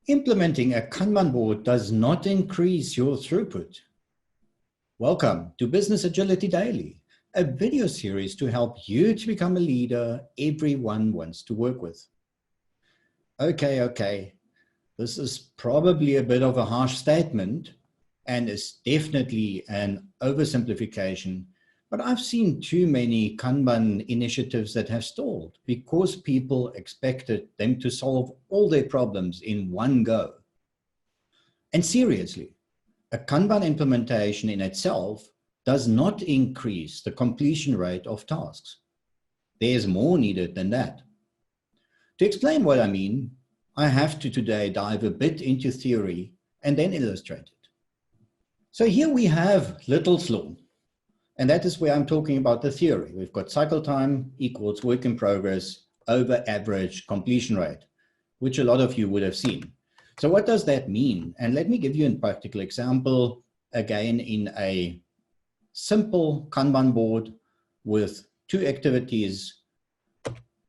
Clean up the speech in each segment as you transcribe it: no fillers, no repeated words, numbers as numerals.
Implementing a Kanban board does not increase your throughput. Welcome to Business Agility Daily, a video series to help you to become a leader everyone wants to work with. Okay. This is probably a bit of a harsh statement and is definitely an oversimplification, but I've seen too many Kanban initiatives that have stalled because people expected them to solve all their problems in one go. And seriously, a Kanban implementation in itself does not increase the completion rate of tasks. There's more needed than that. To explain what I mean, I have to today dive a bit into theory and then illustrate it. So here we have Little's Law, and that is where I'm talking about the theory. We've got cycle time equals work in progress over average completion rate, which a lot of you would have seen. So what does that mean? And let me give you a practical example, again, in a simple Kanban board with two activities.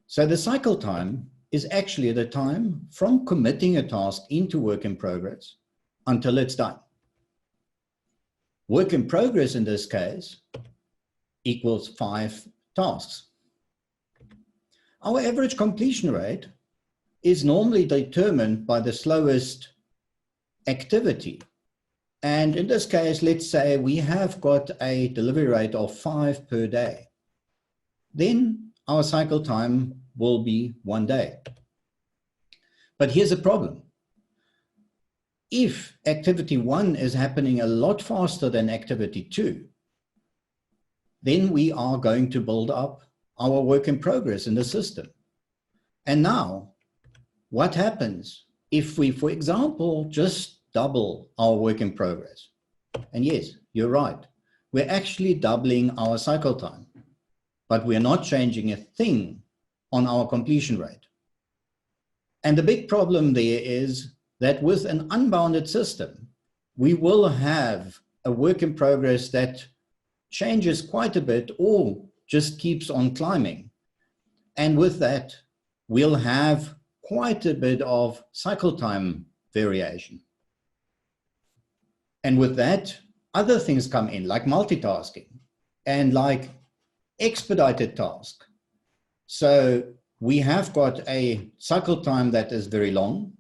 So the cycle time is actually the time from committing a task into work in progress until it's done. Work in progress in this case equals 5 tasks. Our average completion rate is normally determined by the slowest activity. And in this case, let's say we have got a delivery rate of 5 per day. Then our cycle time will be 1 day. But here's a problem. If activity 1 is happening a lot faster than activity 2, then we are going to build up our work in progress in the system. And now, what happens if we, for example, just double our work in progress? And yes, you're right. We're actually doubling our cycle time, but we're not changing a thing on our completion rate. And the big problem there is that with an unbounded system, we will have a work in progress that changes quite a bit or just keeps on climbing. And with that, we'll have quite a bit of cycle time variation. And with that, other things come in, like multitasking and like expedited task. So we have got a cycle time that is very long,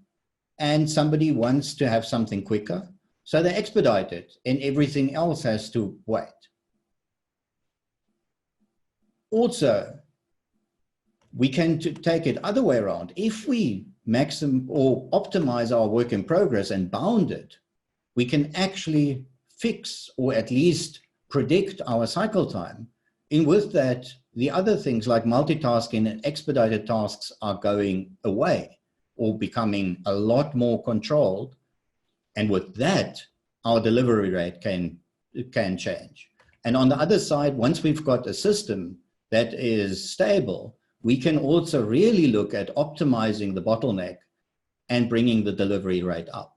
and somebody wants to have something quicker, so they expedite it, and everything else has to wait. Also, we can take it other way around. If we maximum or optimize our work in progress and bound it, we can actually fix or at least predict our cycle time. And with that, the other things like multitasking and expedited tasks are going away or becoming a lot more controlled. And with that, our delivery rate can change. And on the other side, once we've got a system that is stable, we can also really look at optimizing the bottleneck and bringing the delivery rate up.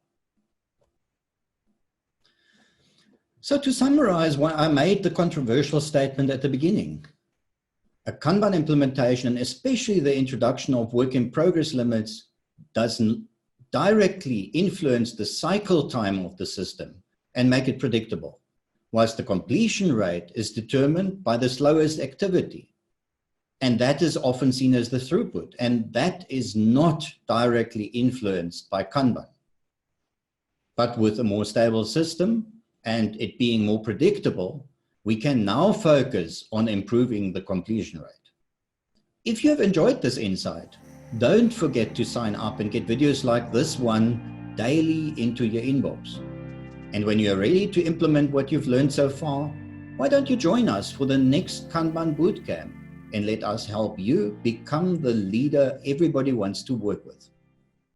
So to summarize why I made the controversial statement at the beginning, a Kanban implementation, and especially the introduction of work in progress limits, doesn't directly influence the cycle time of the system and make it predictable, whilst the completion rate is determined by the slowest activity. And that is often seen as the throughput, and that is not directly influenced by Kanban. But with a more stable system and it being more predictable, we can now focus on improving the completion rate. If you have enjoyed this insight, don't forget to sign up and get videos like this one daily into your inbox. And when you're ready to implement what you've learned so far, why don't you join us for the next Kanban Bootcamp and let us help you become the leader everybody wants to work with.